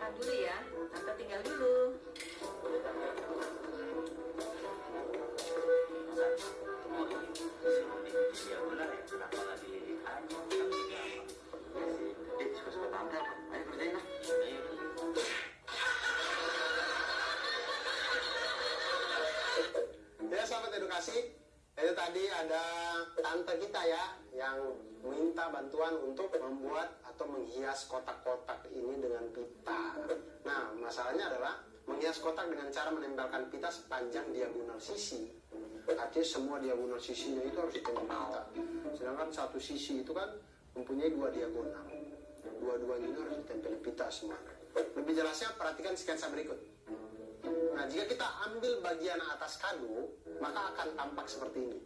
makan dulu ya. Tante tinggal dulu. Diagonal ya, kenapa nggak di kantor? Kan juga apa? Suka-suka tante apa? Ayo kerjain lah. Ya sahabat edukasi, itu tadi ada tante kita ya yang minta bantuan untuk membuat atau menghias kotak-kotak ini dengan pita. Nah, masalahnya adalah menghias kotak dengan cara menempelkan pita sepanjang diagonal sisi. Artinya semua diagonal sisinya itu harus ditempel pita. Sedangkan satu sisi itu kan mempunyai dua diagonal. Dua-duanya ini harus ditempel pita semua. Lebih jelasnya perhatikan sketsa berikut. Nah, jika kita ambil bagian atas kado, maka akan tampak seperti ini.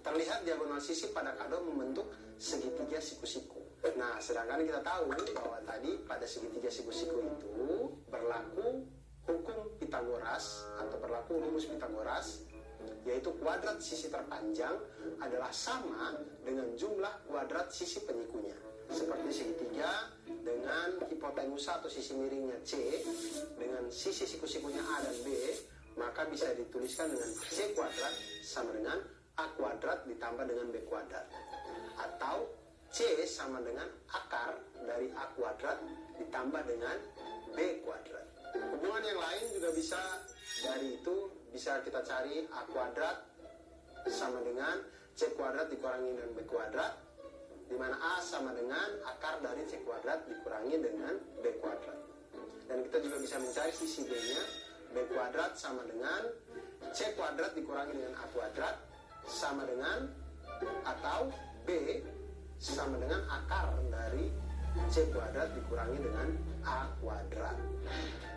Terlihat diagonal sisi pada kado membentuk segitiga siku-siku. Nah, sedangkan kita tahu bahwa tadi pada segitiga siku-siku itu berlaku hukum Pitagoras atau berlaku rumus Pitagoras, yaitu kuadrat sisi terpanjang adalah sama dengan jumlah kuadrat sisi penyikunya. Seperti segitiga dengan hipotenusa atau sisi miringnya C dengan sisi siku-sikunya A dan B, maka bisa dituliskan dengan C kuadrat sama dengan A kuadrat ditambah dengan B kuadrat, atau C sama dengan akar dari A kuadrat ditambah dengan B kuadrat. Hubungan yang lain juga bisa dari itu, bisa kita cari A kuadrat sama dengan C kuadrat dikurangi dengan B kuadrat, di mana A sama dengan akar dari C kuadrat dikurangi dengan B kuadrat. Dan kita juga bisa mencari sisi B-nya, B kuadrat sama dengan C kuadrat dikurangi dengan A kuadrat sama dengan, atau B sama dengan akar dari C kuadrat dikurangi dengan A kuadrat.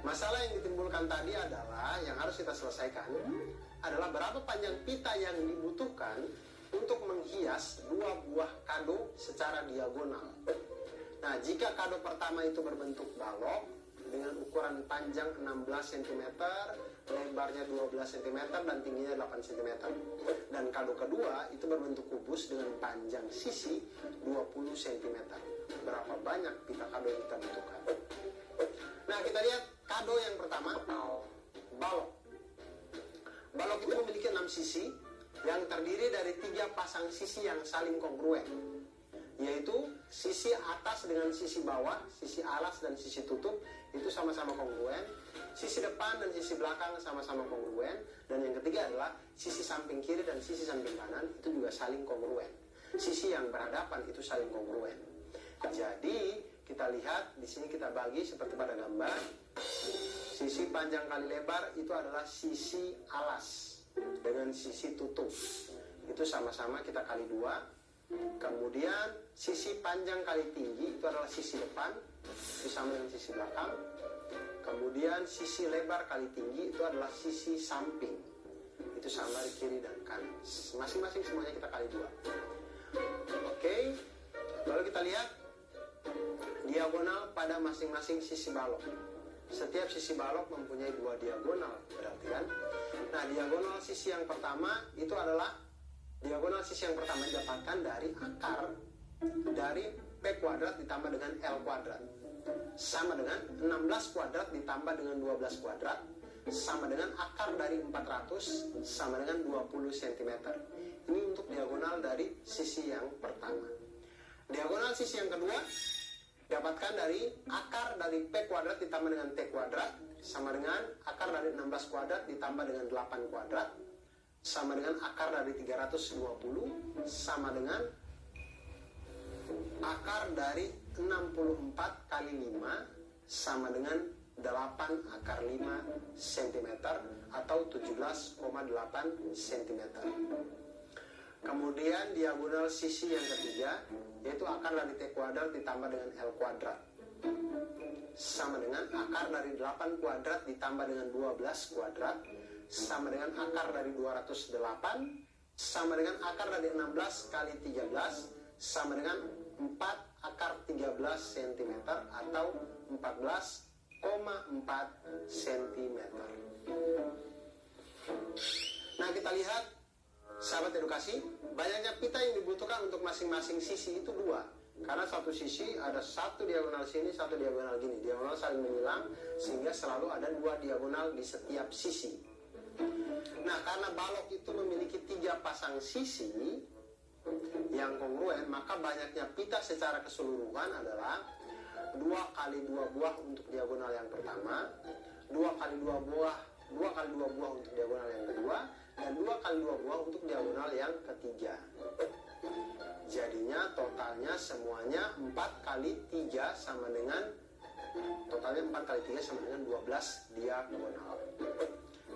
Masalah yang ditimbulkan tadi adalah, yang harus kita selesaikan adalah berapa panjang pita yang dibutuhkan untuk menghias dua buah kado secara diagonal. Nah, jika kado pertama itu berbentuk balok dengan ukuran panjang 16 cm, lebarnya 12 cm, dan tingginya 8 cm. Dan kado kedua itu berbentuk kubus dengan panjang sisi 20 cm. Berapa banyak pita kado yang kita butuhkan? Nah, kita lihat kado yang pertama, balok. Balok itu memiliki 6 sisi yang terdiri dari 3 pasang sisi yang saling kongruen, yaitu sisi atas dengan sisi bawah, sisi alas dan sisi tutup itu sama-sama kongruen, sisi depan dan sisi belakang sama-sama kongruen, dan yang ketiga adalah sisi samping kiri dan sisi samping kanan itu juga saling kongruen. Sisi yang berhadapan itu saling kongruen. Jadi kita lihat di sini, kita bagi seperti pada gambar. Sisi panjang kali lebar itu adalah sisi alas dengan sisi tutup. Itu sama-sama kita kali 2. Kemudian sisi panjang kali tinggi itu adalah sisi depan, itu sama dengan sisi belakang. Kemudian sisi lebar kali tinggi itu adalah sisi samping, itu sama di kiri dan kanan. Masing-masing semuanya kita kali 2. Oke, lalu kita lihat diagonal pada masing-masing sisi balok. Setiap sisi balok mempunyai 2 diagonal, berarti kan? Nah, diagonal sisi yang pertama itu adalah diagonal sisi yang pertama didapatkan dari akar dari P kuadrat ditambah dengan L kuadrat, sama dengan 16 kuadrat ditambah dengan 12 kuadrat, sama dengan akar dari 400 sama dengan 20 cm. Ini untuk diagonal dari sisi yang pertama. Diagonal sisi yang kedua dapatkan dari akar dari P kuadrat ditambah dengan T kuadrat, sama dengan akar dari 16 kuadrat ditambah dengan 8 kuadrat, sama dengan akar dari 320, sama dengan akar dari 64 kali 5, sama dengan 8 akar 5 cm atau 17,8 cm. Kemudian diagonal sisi yang ketiga, yaitu akar dari T kuadrat ditambah dengan L kuadrat, sama dengan akar dari 8 kuadrat ditambah dengan 12 kuadrat, sama dengan akar dari 208, sama dengan akar dari 16 kali 13, sama dengan 4 akar 13 cm atau 14,4 cm. Nah, kita lihat sahabat edukasi, banyaknya pita yang dibutuhkan untuk masing-masing sisi itu 2, Karena satu sisi ada satu diagonal sini, satu diagonal gini. Diagonal saling menyilang, sehingga selalu ada dua diagonal di setiap sisi. Nah, karena balok itu memiliki 3 pasang sisi yang kongruen, maka banyaknya pita secara keseluruhan adalah 2 kali 2 buah untuk diagonal yang pertama, 2 kali 2 buah untuk diagonal yang kedua, dan 2 kali 2 buah untuk diagonal yang ketiga. Jadinya totalnya semuanya 4 kali 3 sama dengan 12 diagonal.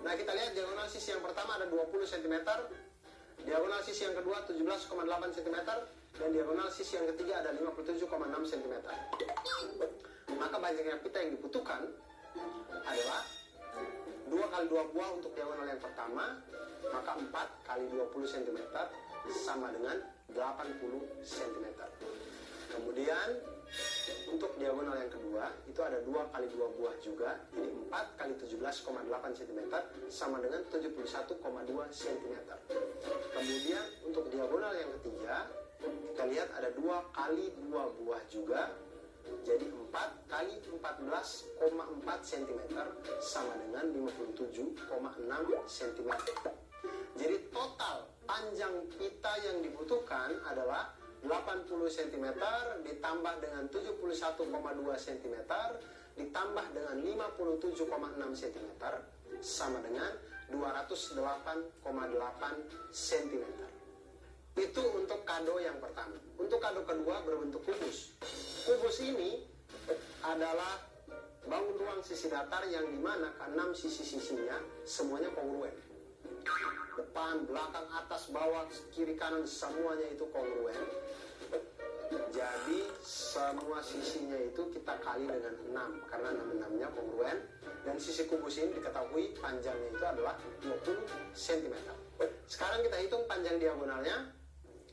Nah, kita lihat diagonal sisi yang pertama ada 20 cm, diagonal sisi yang kedua 17,8 cm, dan diagonal sisi yang ketiga ada 57,6 cm. Maka banyaknya pita yang dibutuhkan adalah 2 kali 2 buah untuk diagonal yang pertama, maka 4 kali 20 cm sama dengan 80 cm. Kemudian untuk diagonal yang kedua itu ada 2 kali 2 buah juga, jadi 4 kali 17,8 cm sama dengan 71,2 cm. Kemudian untuk diagonal yang ketiga kita lihat ada 2 kali 2 buah juga, jadi 4 kali 14,4 cm sama dengan 57,6 cm. Jadi total panjang pita yang dibutuhkan adalah 80 cm ditambah dengan 71,2 cm ditambah dengan 57,6 cm sama dengan 208,8 cm. Itu untuk kado yang pertama. Untuk kado kedua berbentuk kubus. Kubus ini adalah bangun ruang sisi datar yang dimana ke-6 sisi-sisinya semuanya kongruen. Depan, belakang, atas, bawah, kiri, kanan semuanya itu kongruen. Jadi semua sisinya itu kita kali dengan 6 karena 6-6-nya kongruen. Dan sisi kubus ini diketahui panjangnya itu adalah 20 cm. Sekarang kita hitung panjang diagonalnya.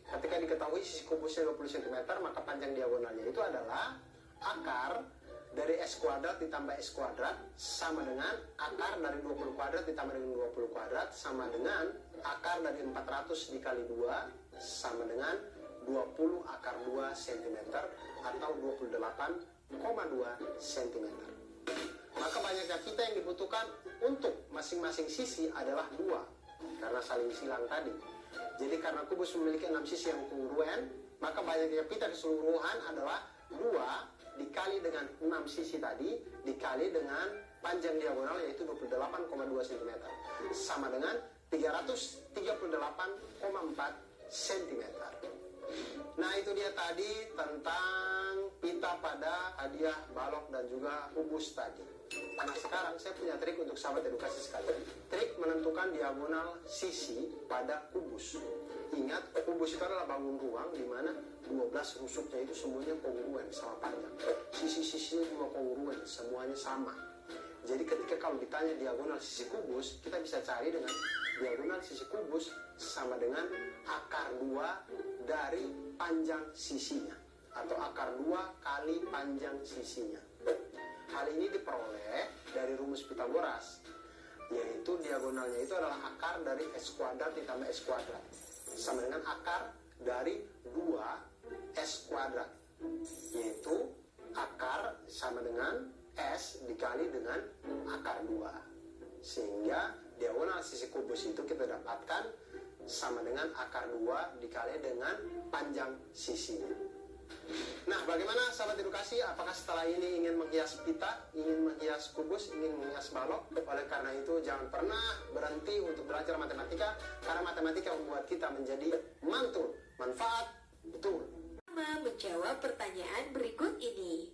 Ketika diketahui sisi kubusnya 20 cm, maka panjang diagonalnya itu adalah akar dari S kuadrat ditambah S kuadrat sama dengan akar dari 20 kuadrat ditambah dengan 20 kuadrat sama dengan akar dari 400 dikali 2 sama dengan 20 akar 2 cm atau 28,2 cm. Maka banyaknya pita yang dibutuhkan untuk masing-masing sisi adalah 2 karena saling silang tadi. Jadi karena kubus memiliki 6 sisi yang kongruen, maka banyaknya pita keseluruhan adalah 2 dikali dengan 6 sisi tadi dikali dengan panjang diagonal yaitu 28,2 cm sama dengan 338,4 cm. Nah, itu dia tadi tentang pita pada hadiah balok dan juga kubus tadi. Nah, sekarang saya punya trik untuk sahabat edukasi sekalian. Trik menentukan diagonal sisi pada kubus. Ingat, kubus itu adalah bangun ruang di mana 12 rusuknya itu semuanya kongruen sama panjang. Sisi-sisinya juga kongruen, semuanya sama. Jadi ketika kalau ditanya diagonal sisi kubus, kita bisa cari dengan diagonal sisi kubus sama dengan akar 2 dari panjang sisinya atau akar 2 kali panjang sisinya. Hal ini diperoleh dari rumus Pitagoras, yaitu diagonalnya itu adalah akar dari S kuadrat ditambah S kuadrat sama dengan akar dari 2 S kuadrat, yaitu akar sama dengan S dikali dengan akar 2, sehingga diagonal sisi kubus itu kita dapatkan sama dengan akar 2 dikali dengan panjang sisinya. Nah, bagaimana sahabat edukasi? Apakah setelah ini ingin menghias pita, ingin menghias kubus, ingin menghias balok? Oleh karena itu, jangan pernah berhenti untuk belajar matematika, karena matematika membuat kita menjadi mantul. Manfaat betul. Menjawab pertanyaan berikut ini.